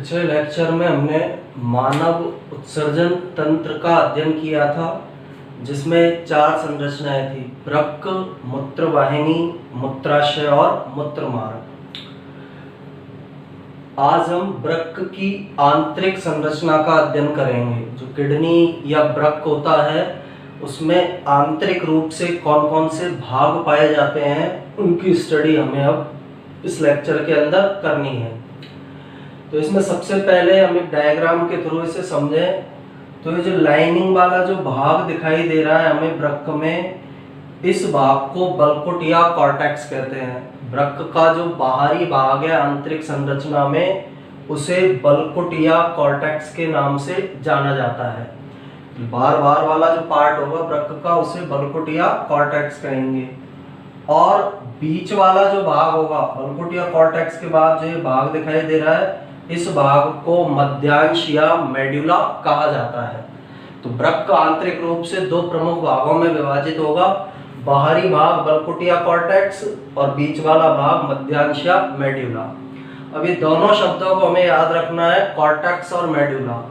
पिछले लेक्चर में हमने मानव उत्सर्जन तंत्र का अध्ययन किया था, जिसमें 4 संरचनाएं थी: वृक्क, मूत्रवाहिनी, मूत्राशय और मूत्रमार्ग। आज हम वृक्क की आंतरिक संरचना का अध्ययन करेंगे। जो किडनी या वृक्क होता है, उसमें आंतरिक रूप से कौन कौन से भाग पाए जाते हैं, उनकी स्टडी हमें अब इस लेक्चर के अंदर करनी है। तो इसमें सबसे पहले हम एक डायग्राम के थ्रू इसे समझें। तो ये जो लाइनिंग वाला जो भाग दिखाई दे रहा है हमें वृक्क में, इस भाग को बल्कुट या कॉर्टेक्स कहते हैं। वृक्क का जो बाहरी भाग है आंतरिक संरचना में, उसे बल्कुट या कॉर्टेक्स के नाम से जाना जाता है। बार बार वाला जो पार्ट होगा वृक्क का, उसे बल्कुट या कॉर्टेक्स कहेंगे। और बीच वाला जो भाग होगा बल्कुट या कॉर्टेक्स के बाद जो ये भाग दिखाई दे रहा है, इस भाग को मध्यांश या मेडुला कहा जाता है। तो वृक्क आंतरिक रूप से 2 प्रमुख भागों में विभाजित होगा: बाहरी भाग बल्कुट या कॉर्टेक्स और बीच वाला भाग मध्यांश या मेडुला। अब ये दोनों शब्दों को हमें याद रखना है, कॉर्टेक्स और मेडुला।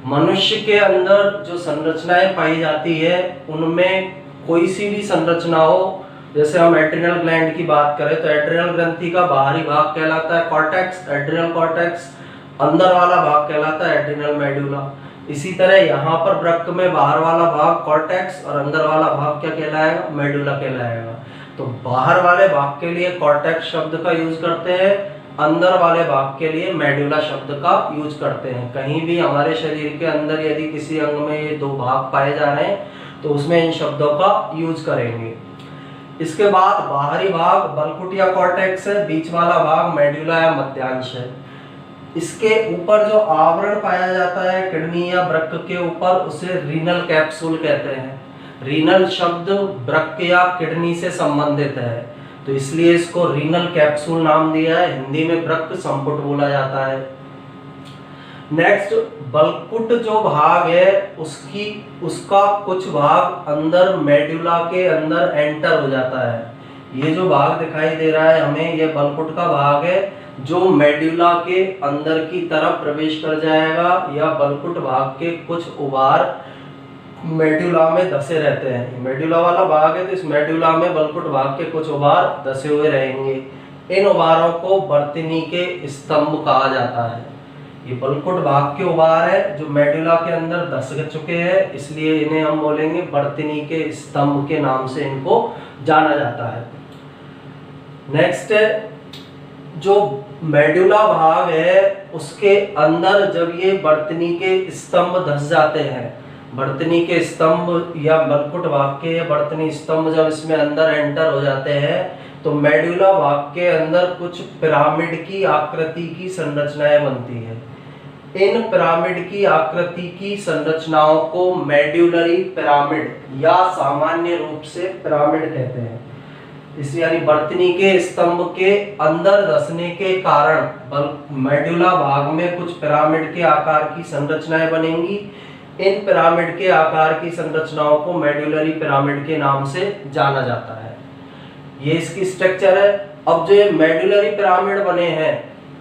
मनुष्य के अंदर जो संरचनाएं पाई जाती है, उनमें कोई सी भी संरचना हो, जैसे हम एड्रिनल ग्लैंड की बात करें तो एड्रिनल ग्रंथि का बाहरी भाग कहलाता है कॉर्टेक्स, एड्रिनल कॉर्टेक्स। अंदर वाला भाग कहलाता है एड्रिनल मेडुला। इसी तरह यहाँ पर वृक्क में बाहर वाला भाग कॉर्टेक्स और अंदर वाला भाग क्या कहलाएगा? मेडुला कहलाएगा। तो बाहर वाले भाग के लिए कॉर्टेक्स शब्द का यूज करते हैं, अंदर वाले भाग के लिए मेडुला शब्द का यूज करते हैं। कहीं भी हमारे शरीर के अंदर यदि किसी अंग में ये 2 भाग पाए जा रहे हैं तो उसमें इन शब्दों का यूज करेंगे। इसके बाद बाहरी भाग बल्कुट या कॉर्टेक्स है, बीच वाला भाग मेडुला या मध्यांश है। इसके ऊपर जो आवरण पाया जाता है किडनी या वृक्क के ऊपर, उसे रीनल कैप्सूल कहते हैं। रीनल शब्द वृक्क या किडनी से संबंधित है, तो इसलिए इसको रीनल कैप्सूल नाम दिया है। हिंदी में वृक्क संपुट बोला जाता है। नेक्स्ट, बल्कुट जो भाग है उसका कुछ भाग अंदर मेडुला के अंदर एंटर हो जाता है। ये जो भाग दिखाई दे रहा है हमें, ये बल्कुट का भाग है जो मेडुला के अंदर की तरफ प्रवेश कर जाएगा, या बल्कुट भाग के कुछ उभार मेडुला में धसे रहते हैं। मेडुला वाला भाग है तो इस मेडुला में बल्कुट भाग के कुछ उभार धसे हुए रहेंगे। इन उभारों को वर्तनी के स्तंभ कहा जाता है। ये बल्कुट भाग के उभार है जो मेडुला के अंदर धस चुके हैं, इसलिए इन्हें हम बोलेंगे वर्तनी के स्तंभ के नाम से इनको जाना जाता है। नेक्स्ट है, जो मेडुला भाग है उसके अंदर जब ये वर्तनी के स्तंभ धस जाते हैं, वर्तनी के स्तंभ या बल्कुट भाग के वर्तनी स्तंभ जब इसमें अंदर एंटर हो जाते हैं, तो मेडुला भाग के अंदर कुछ पिरामिड की आकृति की संरचनाएं बनती है। इन पिरामिड की आकृति की संरचनाओं को मेड्यूलरी पिरामिड या सामान्य रूप से पिरामिड कहते हैं। इस यानी वर्तनी के स्तंभ के अंदर धसने के कारण मेडुला भाग में कुछ पिरामिड के आकार की संरचनाएं बनेंगी। इन पिरामिड के आकार की संरचनाओं को मेड्यूलरी पिरामिड के नाम से जाना जाता है। ये इसकी स्ट्रक्चर है। अब जो ये मेडुलरी पिरामिड बने हैं,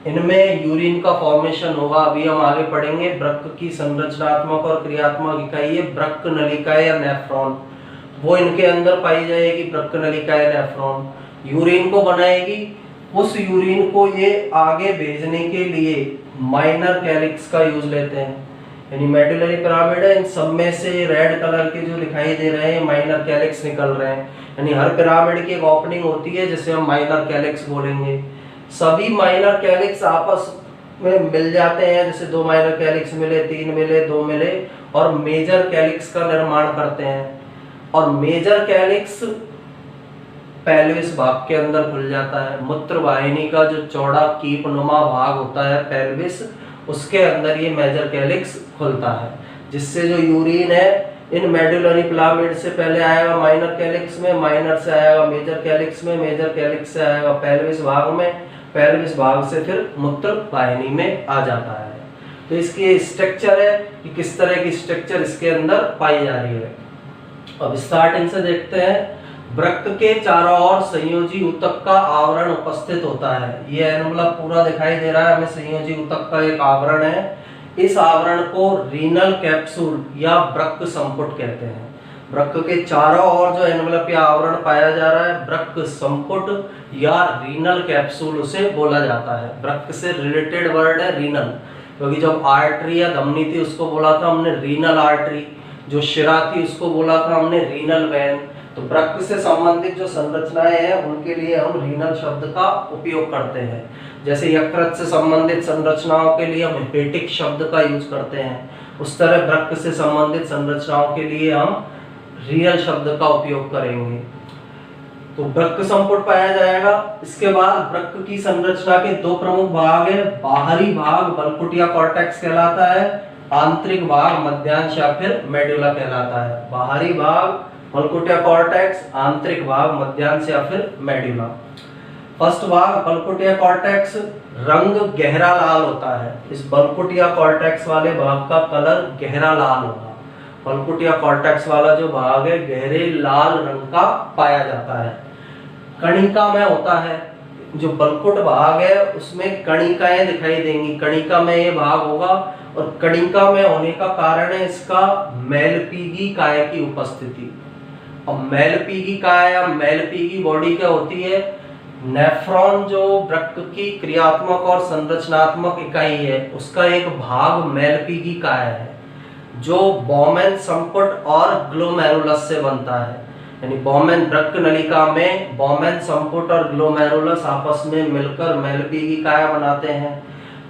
इनमें यूरिन का फॉर्मेशन होगा। अभी हम आगे पढ़ेंगे। वृक्क की संरचनात्मक और क्रियात्मक इकाई है वृक्क नलिका या नेफ्रॉन, वो इनके अंदर पाई जाएगी। वृक्क नलिका या नेफ्रॉन यूरिन को बनाएगी। उस यूरिन को ये आगे भेजने के लिए माइनर कैलिक्स का यूज लेते हैं। यानी मेडुलरी पिरामिड है, इन सब में से रेड कलर के जो दिखाई दे रहे हैं माइनर कैलिक्स निकल रहे हैं। यानी हर पिरामिड की एक ओपनिंग होती है जिसे हम माइनर कैलिक्स बोलेंगे। सभी माइनर कैलिक्स आपस में मिल जाते हैं, जैसे 2 माइनर कैलिक्स मिले, 3 मिले, 2 मिले, और मेजर कैलिक्स का निर्माण करते हैं। और मेजर कैलिक्स पेल्विस भाग के अंदर खुल जाता है। मूत्रवाहिनी का जो चौड़ा कीपनुमा भाग होता है पेल्विस, उसके अंदर ये मेजर कैलिक्स खुलता है, जिससे जो यूरिन है इन मेडुलरी पिरामिड से पहले आएगा माइनर कैलिक्स में, माइनर से आएगा मेजर कैलिक्स में, मेजर कैलिक्स से आएगा पेल्विस भाग में, पेल्विस भाग से फिर मूत्रवाहिनी में आ जाता है। तो इसकी स्ट्रक्चर है कि किस तरह की स्ट्रक्चर इसके अंदर पाई जा रही है। अब स्टार्टिंग से देखते हैं। वृक्क के चारों ओर संयोजी ऊतक का आवरण उपस्थित होता है। ये एनवलप पूरा दिखाई दे रहा है हमें, संयोजी ऊतक का एक आवरण है। इस आवरण को रीनल कैप्सूल या वृक्क संपुट कहते हैं। वृक्क के चारों ओर जो एनवलप या आवरण पाया जा रहा है, वृक्क संपुट या रीनल कैप्सूल उसे बोला जाता है। वृक्क से रिलेटेड वर्ड है रीनल, क्योंकि जब आर्टरी या धमनी थी उसको बोला था हमने रीनल आर्टरी, जो शिरा थी उसको बोला था हमने रीनल वेन। तो वृक्क से संबंधित जो संरचनाएं हैं उनके लिए हम रीनल शब्द का उपयोग करते हैं। जैसे यकृत से संबंधित संरचनाओं के लिए हम हेपेटिक शब्द का यूज करते हैं, उस तरह वृक्क से संबंधित संरचनाओं के लिए हम रीनल शब्द का उपयोग करेंगे। तो वृक्क संपुट पाया जाएगा। इसके बाद वृक्क की संरचना के दो प्रमुख भाग है। बाहरी भाग बल्कुट या कॉर्टेक्स कहलाता है, आंतरिक भाग मध्यांश या फिर मेडुला कहलाता है। बाहरी भाग बल्कुट या कॉर्टेक्स, आंतरिक भाग मध्यांश या फिर मेडुला। फर्स्ट भाग बल्कुट या कॉर्टेक्स, रंग गहरा लाल होता है। इस बल्कुट या कॉर्टेक्स वाले भाग का कलर गहरा लाल होगा। बल्कुट या कॉर्टेक्स वाला जो भाग है गहरे लाल रंग का पाया जाता है। कणिका में होता है। जो बल्कुट भाग है उसमें कणिकाएं दिखाई देंगी, कणिका में ये भाग होगा, और कणिका में होने का कारण है इसका मैलपीगी काय की उपस्थिति। और मैलपीगी काय या मैलपीगी बॉडी क्या होती है? नेफ्रॉन जो वृक्क की क्रियात्मक और संरचनात्मक इकाई है उसका एक भाग मैलपीगी काय है, जो बोमेन संपुट और ग्लोमेरुलस से बनता है। यानी बोमेन वृक्क नलिका में बोमेन संपुट और ग्लोमेरुलस आपस में मिलकर मैलपीगी काय बनाते हैं।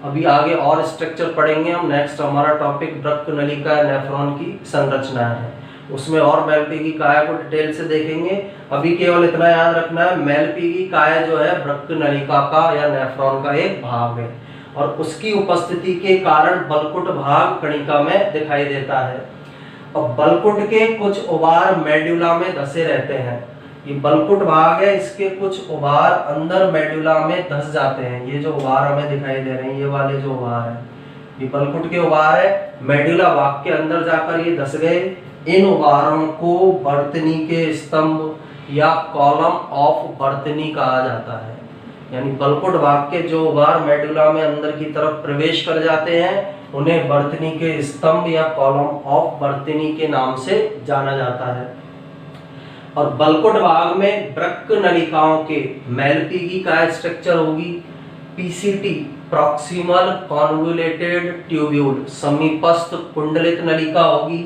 अभी आगे और स्ट्रक्चर पढ़ेंगे हम। नेक्स्ट हमारा टॉपिक वृक्क नलिका नेफ्रॉन की संरचना है, उसमें और मैलपीगी काय को डिटेल से देखेंगे। अभी केवल इतना याद रखना है, मैलपीगी काय जो है वृक्क नलिका का या नेफ्रॉन का एक भाग है, और उसकी उपस्थिति के कारण बल्कुट भाग कणिका में दिखाई देता है। और बल्कुट के कुछ उभार मेडुला में धसे रहते हैं। ये बल्कुट भाग है, इसके कुछ उभार अंदर मेडुला में धस जाते हैं। ये जो उभार हमें दिखाई दे रहे हैं, ये वाले जो उभार है, ये बल्कुट के उभार है। मेडुला भाग के अंदर जाकर ये धस गए। इन उभारों को बर्तनी के स्तंभ या कॉलम ऑफ बर्तनी कहा जाता है। यानी बल्कुट भाग के जो उभार मेडुला में अंदर की तरफ प्रवेश कर जाते हैं उन्हें बर्तनी के स्तंभ या कॉलम ऑफ बर्तनी के नाम से जाना जाता है। और बल्कुट भाग में वृक्क नलिकाओं के मैलपीगी काय स्ट्रक्चर होगी। पीसीटी प्रॉक्सिमल कॉन्वोल्यूटेड ट्यूब्यूल समीपस्थ कुंडलित नलिका होगी।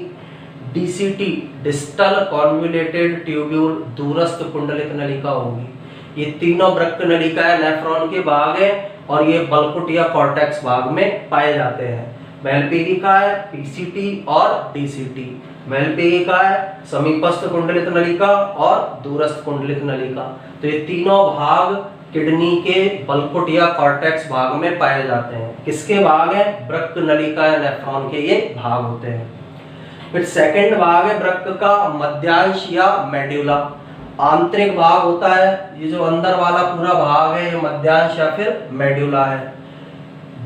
डीसीटी डिस्टल कॉन्वोल्यूटेड ट्यूब्यूल दूरस्थ कुंडलित नलिका होगी। ये तीनों वृक्क नलिकाएं नेफ्रॉन के भाग है और ये बल्कुट या कॉर्टेक्स भाग में पाए जाते हैं। मैलपीगी काय, पीसीटी और डीसीटी। मैलपीगी काय समीपस्थ कुंडलित नलिका और दूरस्थ कुंडलित नलिका। तो ये तीनों भाग किडनी के बल्कुट या कॉर्टेक्स भाग में पाए जाते हैं। किसके भाग है? वृक्क नलिका या नेफ्रॉन के ये भाग होते हैं। फिर सेकंड भाग है वृक्क का मध्यांश या मेडुला। आंतरिक भाग होता है, ये जो अंदर वाला पूरा भाग है ये मध्यांश या फिर मेडुला है।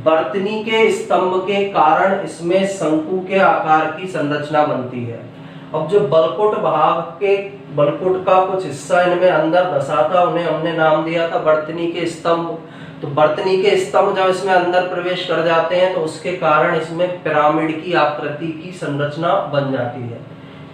बर्तनी के स्तंभ के कारण इसमें शंकु के आकार की संरचना बनती है। अब जो बल्कुट भाग के बल्कुट का कुछ हिस्सा इनमें अंदर धसा था, उन्हें हमने नाम दिया था बर्तनी के स्तंभ। तो बर्तनी के स्तंभ जब इसमें अंदर प्रवेश कर जाते हैं तो उसके कारण इसमें पिरामिड की आकृति की संरचना बन जाती है।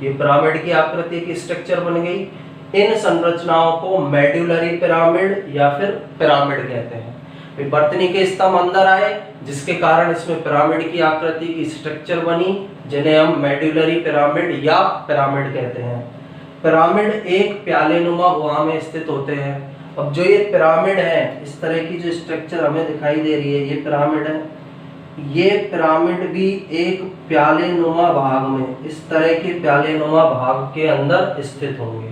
ये पिरामिड की आकृति की स्ट्रक्चर बन गई। इन संरचनाओं को मेडुलरी पिरामिड या फिर पिरामिड कहते हैं। फिर बर्तनी के स्तंभ अंदर आए जिसके कारण इसमें पिरामिड की आकृति की स्ट्रक्चर बनी, जिन्हें हम मेडुलरी पिरामिड या पिरामिड कहते हैं। पिरामिड एक प्यालेनुमा गुहा में स्थित होते हैं। अब जो ये पिरामिड है, इस तरह की जो स्ट्रक्चर हमें दिखाई दे रही है, ये पिरामिड है। ये पिरामिड भी एक प्यालेनुमा भाग में, इस तरह के प्यालेनुमा भाग के अंदर स्थित होंगे।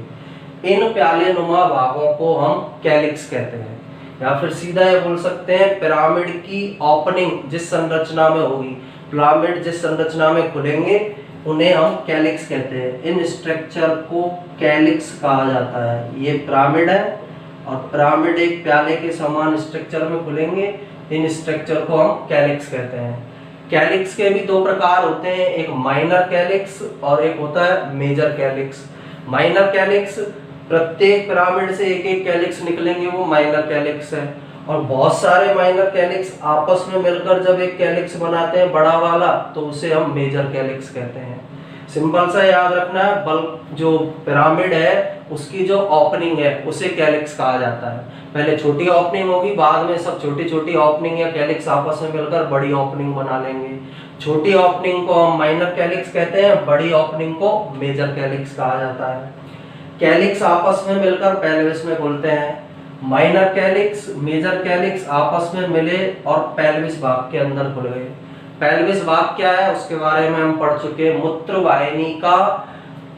इन प्यालेनुमा भागों को हम कैलिक्स कहते हैं, या फिर सीधा ये बोल सकते हैं पिरामिड की ओपनिंग जिस संरचना में होगी, पिरामिड जिस संरचना में खुलेंगे उन्हें हम कैलिक्स कहते हैं। इन स्ट्रक्चर को कैलिक्स कहा जाता है। ये पिरामिड है और पिरामिड एक प्याले के समान स्ट्रक्चर में खुलेंगे, इन स्ट्रक्चर को हम कैलिक्स कहते हैं। कैलिक्स के भी दो प्रकार होते हैं, एक माइनर कैलिक्स और एक होता है मेजर कैलिक्स। माइनर कैलिक्स प्रत्येक पिरामिड से एक एक कैलिक्स निकलेंगे, वो माइनर कैलिक्स है। और बहुत सारे माइनर कैलिक्स आपस में मिलकर जब एक कैलिक्स बनाते हैं बड़ा वाला, तो उसे हम मेजर कैलिक्स कहते हैं। सिंपल सा याद रखना है, बल्क जो पिरामिड है उसकी जो ओपनिंग है उसे कैलिक्स कहा जाता है। पहले छोटी ओपनिंग होगी, बाद में सब छोटी छोटी ओपनिंग या कैलिक्स आपस में मिलकर बड़ी ओपनिंग बना लेंगे। छोटी ओपनिंग को हम माइनर कैलिक्स कहते हैं, बड़ी ओपनिंग को मेजर कैलिक्स कहा जाता है। कैलिक्स आपस में मिलकर पेल्विस में खुलते हैं। माइनर कैलिक्स मेजर कैलिक्स आपस में मिले और पेल्विस भाग के अंदर खुल गए। पेल्विस भाग क्या है उसके बारे में हम पढ़ चुके। मूत्र वाहिनी का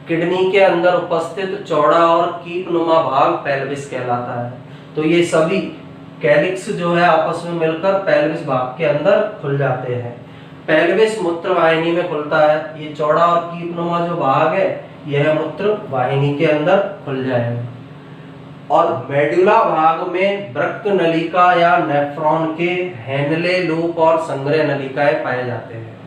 किडनी के अंदर उपस्थित चौड़ा और कीपनुमा भाग पेल्विस कहलाता है। तो ये सभी कैलिक्स जो है आपस में मिलकर पेल्विस भाग के अंदर खुल जाते हैं। पेल्विस मूत्र वाहिनी में खुलता है। ये चौड़ा और कीपनुमा जो भाग है यह मूत्र वाहिनी के अंदर खुल जाएगा। और मेडुला भाग में वृक्क नलिका या नेफ्रॉन के हेनले लूप और संग्रह नलिकाएं पाए जाते हैं।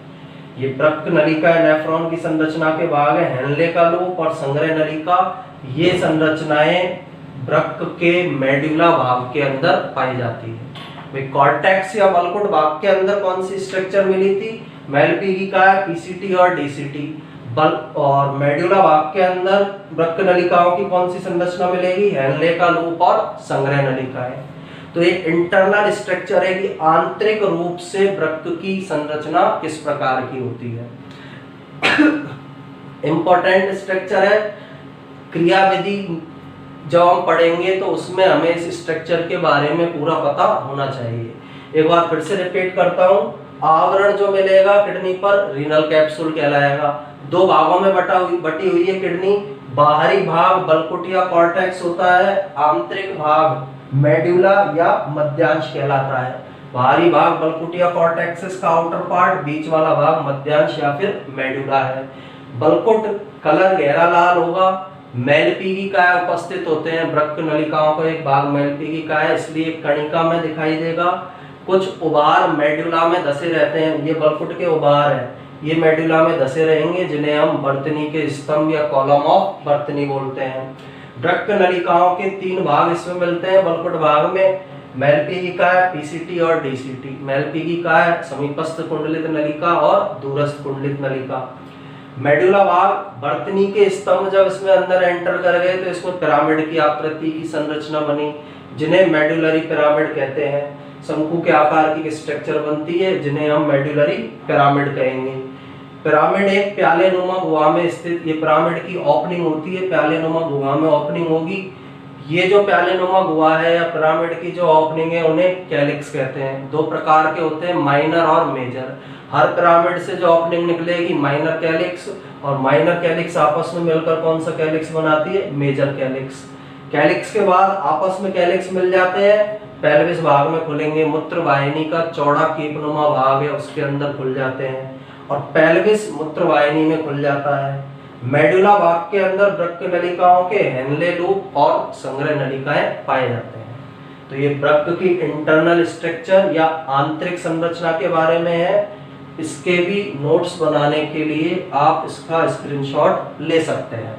ये वृक्क नलिका या नेफ्रॉन की संरचना के भाग है। हेनले का लूप और संग्रह नलिका, ये संरचनाएं वृक्क के मेडुला भाग के अंदर पाई जाती है। भाई कॉर्टेक्स या बलकुट भाग के अंदर कौन सी स्ट्रक्चर मिली थी? मेलपीगी का पीसीटी और डीसीटी। और मेडुला भाग के अंदर वृक्क नलिकाओं की कौन सी संरचना मिलेगी? हेनले का लूप और संग्रह नलिकाएं। तो एक इंटरनल स्ट्रक्चर है कि आंतरिक रूप से वृक्क की संरचना किस प्रकार की होती है। इंपॉर्टेंट स्ट्रक्चर है। क्रियाविधि जब हम पढ़ेंगे तो उसमें हमें इस स्ट्रक्चर के बारे में पूरा पता होना चाहिए। एक बार फिर से रिपीट करता हूं, आवरण जो मिलेगा किडनी पर रीनल कैप्सूल कहलाएगा। दो भागों में बटी हुई है किडनी। बाहरी भाग बलकुट या कॉर्टेक्स होता है, आंतरिक भाग मेडुला या मध्यांश कहलाता है। बाहरी भाग बलकुट या कॉर्टेक्स का आउटर पार्ट, बीच वाला भाग मध्यांश या फिर मेडुला है। बलकुट कलर गहरा लाल होगा। मेलपीगी का उपस्थित होते हैं वृक्क नलिकाओं का एक भाग मेलपीगी का है, इसलिए कणिका में दिखाई देगा। कुछ उभार मेडुला में धसे रहते हैं, ये बलकुट के उभार है, ये मेडुला में धसे रहेंगे, जिन्हें हम बर्तनी के स्तंभ या कॉलम ऑफ बर्तनी बोलते हैं। वृक्क नलिकाओं के तीन भाग इसमें मिलते हैं बलकुट भाग में। मेलपीगी का है पीसीटी और डीसीटी। मेलपीगी का है समीपस्थ कुंडलित नलिका और दूरस्थ कुंडलित नलिका। मेडुला भाग बर्तनी के स्तंभ जब इसमें अंदर एंटर कर गए तो इसमें पिरामिड की आकृति की संरचना बनी, जिन्हें मेडुलरी पिरामिड कहते हैं। शंकु के आकार की स्ट्रक्चर बनती है, जिन्हें हम मेडुलरी पिरामिड कहेंगे। पिरामिड एक प्याले नुमा गुहा में स्थित, ये पिरामिड की ओपनिंग होती है, प्याले नुमा गुहा में ओपनिंग होगी। ये जो प्याले नुमा गुहा है या पिरामिड की जो ओपनिंग है उन्हें कैलिक्स कहते हैं। दो प्रकार के होते हैं, माइनर और मेजर। हर पिरामिड से जो ओपनिंग निकलेगी माइनर कैलिक्स, और माइनर कैलिक्स आपस में मिलकर कौन सा कैलिक्स बनाती है? Major calyx. कैलिक्स के बाद आपस में कैलिक्स मिल जाते हैं, पेल्विस भाग में खुलेंगे। मूत्र वाहिनी का चौड़ा कीपनुमा भाग है उसके अंदर खुल जाते हैं, और पेल्विस मूत्र वाहिनी में खुल जाता है। मेडुला भाग के अंदर वृक्क नलिकाओं के हेनले लूप और संग्रह नलिकाएं पाए जाते हैं। तो ये वृक्क की इंटरनल स्ट्रक्चर या आंतरिक संरचना के बारे में है। इसके भी नोट्स बनाने के लिए आप इसका स्क्रीनशॉट ले सकते हैं।